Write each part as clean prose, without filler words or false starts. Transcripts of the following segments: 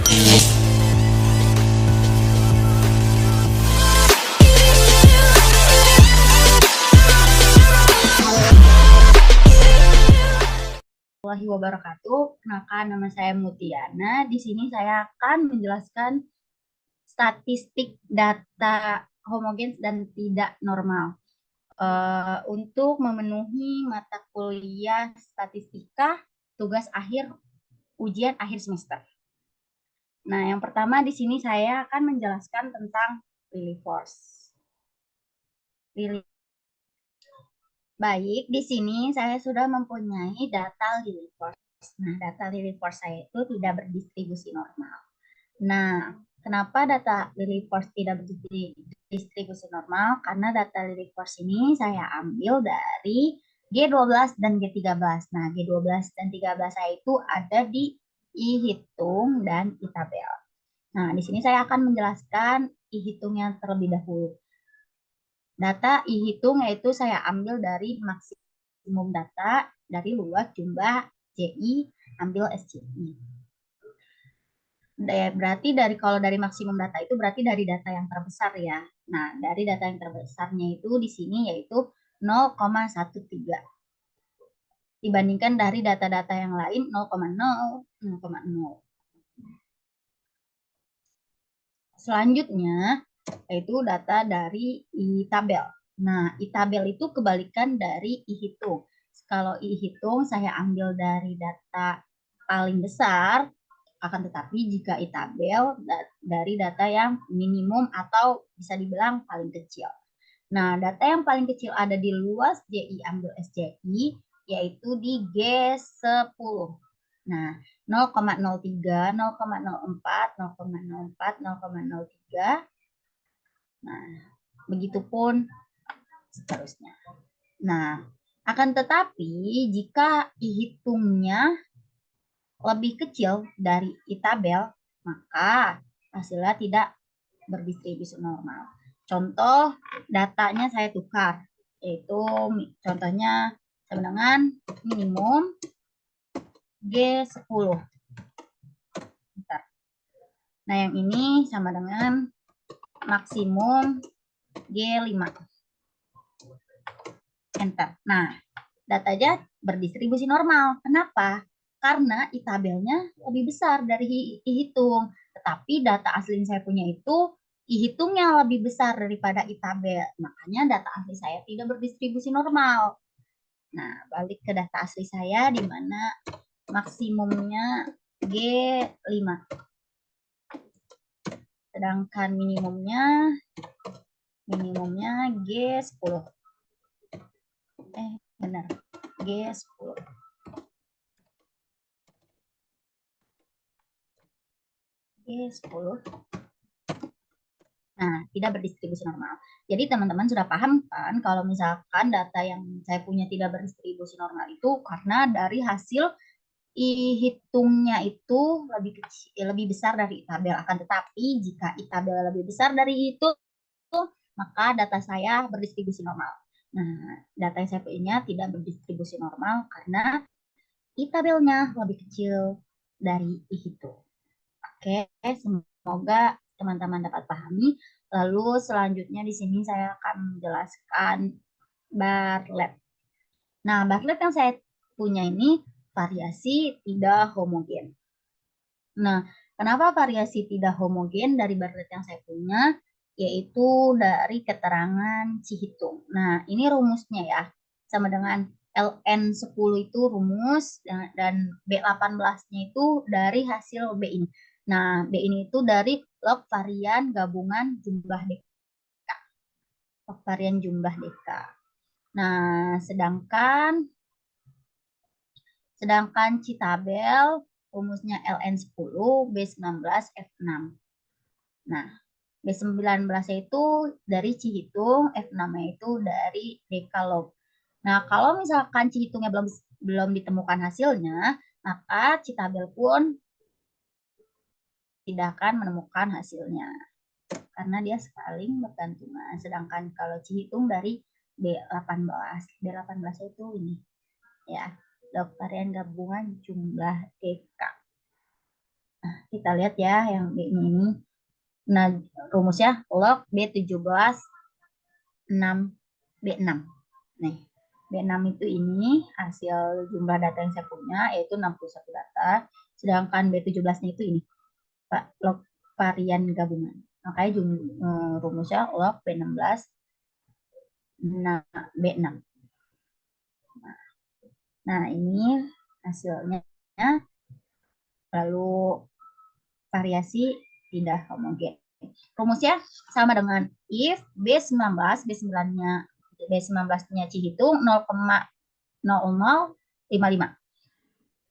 Warahmatullahi wabarakatuh. Kenalkan, nama saya Mutiana. Di sini saya akan menjelaskan statistik data homogen dan tidak normal untuk memenuhi mata kuliah statistika tugas akhir ujian akhir semester. Nah, yang pertama di sini saya akan menjelaskan tentang Rayleigh force. Baik, di sini saya sudah mempunyai data Rayleigh force. Nah, data Rayleigh force saya itu tidak berdistribusi normal. Nah, kenapa data Rayleigh force tidak berdistribusi normal? Karena data Rayleigh force ini saya ambil dari G12 dan G13. Nah, G12 dan 13 saya itu ada di I-hitung dan I-tabel. Nah, di sini saya akan menjelaskan I-hitungnya terlebih dahulu. Data I-hitung yaitu saya ambil dari maksimum data dari luas jumlah JI, ambil SJI. Berarti kalau dari maksimum data itu berarti dari data yang terbesar ya. Nah, dari data yang terbesarnya itu di sini yaitu 0,13. Dibandingkan dari data-data yang lain 0,0, 0,0. Selanjutnya yaitu data dari I-tabel. Nah, I-tabel itu kebalikan dari I-hitung. Kalau I-hitung saya ambil dari data paling besar, akan tetapi jika I-tabel dari data yang minimum atau bisa dibilang paling kecil. Nah, data yang paling kecil ada di luas JI ambil SJI, yaitu di G10. Nah, 0,03, 0,04, 0,04, 0,03. Nah, begitupun seterusnya. Nah, akan tetapi jika I-hitungnya lebih kecil dari I-tabel, maka hasilnya tidak berdistribusi normal. Contoh datanya saya tukar, yaitu contohnya sama dengan minimum G10. Bentar. Nah, yang ini sama dengan maksimum G5. Enter. Nah, datanya berdistribusi normal. Kenapa? Karena I-tabelnya lebih besar dari I-hitung. Tetapi data asli yang saya punya itu I-hitungnya lebih besar daripada I-tabel. Makanya data asli saya tidak berdistribusi normal. Nah, balik ke data asli saya di mana maksimumnya G5. Sedangkan minimumnya G10. Benar. G10. G10. Nah, tidak berdistribusi normal. Jadi teman-teman sudah paham kan kalau misalkan data yang saya punya tidak berdistribusi normal itu karena dari hasil I-hitungnya itu lebih besar dari I-tabel. Akan tetapi jika I-tabel lebih besar dari itu, maka data saya berdistribusi normal. Nah, data yang saya punya tidak berdistribusi normal karena I-tabelnya lebih kecil dari I-hitung. Oke, semoga teman-teman dapat pahami. Lalu selanjutnya di sini saya akan menjelaskan Bartlett. Nah, Bartlett yang saya punya ini variasi tidak homogen. Nah, kenapa variasi tidak homogen dari Bartlett yang saya punya? Yaitu dari keterangan Cihitung. Nah, ini rumusnya ya. Sama dengan LN10 itu rumus dan B18-nya itu dari hasil B ini. Nah, B ini itu dari log varian gabungan jumlah DK. Log varian jumlah DK. Nah, sedangkan Citabel rumusnya LN10 B19 F6. Nah, B19 itu dari Cihitung, F6 itu dari Dekalog. Nah, kalau misalkan Cihitungnya belum ditemukan hasilnya, maka Citabel pun tidak akan menemukan hasilnya karena dia saling bergantungan. Sedangkan kalau Cihitung dari B18, B18 itu ini ya, log varian gabungan jumlah DK. Nah, kita lihat ya yang ini. Nah, rumusnya log B17 6 B6. Nih, B6 itu ini hasil jumlah data yang saya punya, yaitu 61 data. Sedangkan B17-nya itu ini, Pak, log varian gabungan. Makanya rumusnya log B16 nah, B6. Nah, ini hasilnya. Lalu variasi tidak homogen. Rumusnya sama dengan if B19, B19-nya Cihitung 0,0055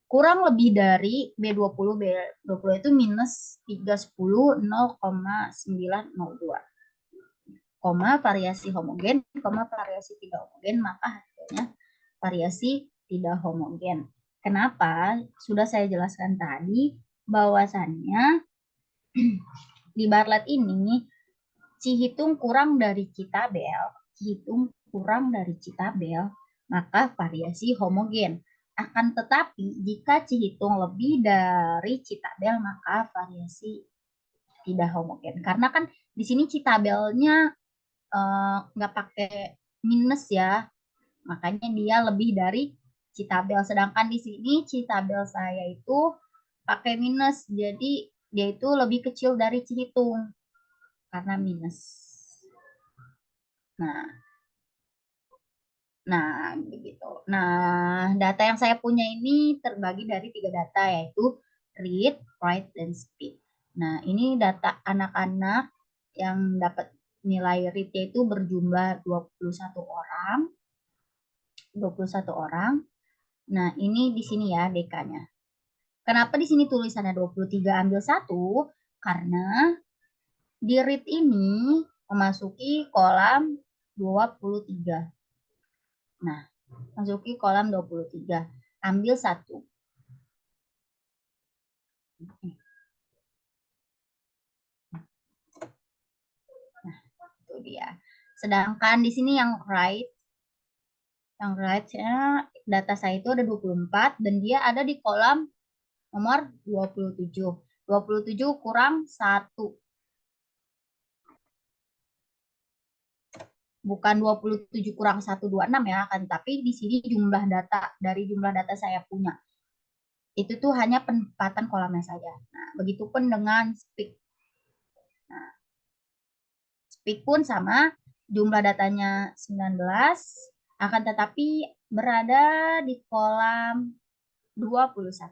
kurang lebih dari B20, B20 itu minus 310 0,902, variasi homogen, variasi tidak homogen, maka hasilnya variasi tidak homogen. Kenapa? Sudah saya jelaskan tadi bahwasannya di Bartlett ini Cihitung kurang dari Citabel, maka variasi homogen. Akan tetapi jika Cihitung lebih dari Citabel, maka variasi tidak homogen. Karena kan di sini Citabelnya nggak pakai minus ya, makanya dia lebih dari Citabel. Sedangkan di sini Citabel saya itu pakai minus, jadi dia itu lebih kecil dari Cihitung karena minus. Nah, begitu. Nah, data yang saya punya ini terbagi dari 3 data, yaitu read, write, dan speak. Nah, ini data anak-anak yang dapat nilai read-nya itu berjumlah 21 orang. 21 orang. Nah, ini di sini ya DK-nya. Kenapa di sini tulisannya 23 ambil 1? Karena di read ini memasuki kolam 23. Nah, masuki kolam 23. Ambil 1. Nah, itu dia. Sedangkan di sini yang right data saya itu ada 24 dan dia ada di kolam nomor 27. 27 kurang 1. Bukan 27 kurang 126 ya, kan, tapi di sini jumlah data dari jumlah data saya punya. Itu tuh hanya penempatan kolamnya saja. Nah, begitupun dengan speak. Nah, speak pun sama, jumlah datanya 19, akan tetapi berada di kolam 21.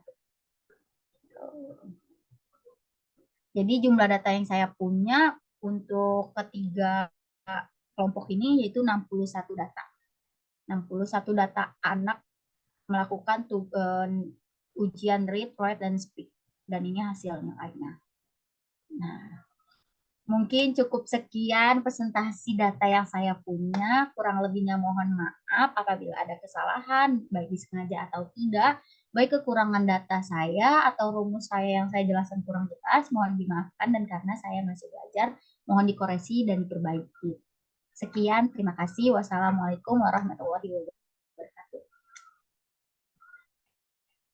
Jadi jumlah data yang saya punya untuk ketiga kelompok ini yaitu 61 data. 61 data anak melakukan ujian read, write, dan speak. Dan ini hasilnya lainnya. Nah, mungkin cukup sekian presentasi data yang saya punya. Kurang lebihnya mohon maaf apabila ada kesalahan, baik disengaja atau tidak. Baik kekurangan data saya atau rumus saya yang saya jelaskan kurang jelas, mohon dimaafkan, dan karena saya masih belajar, mohon dikoreksi dan diperbaiki. Sekian, terima kasih. Wassalamualaikum warahmatullahi wabarakatuh.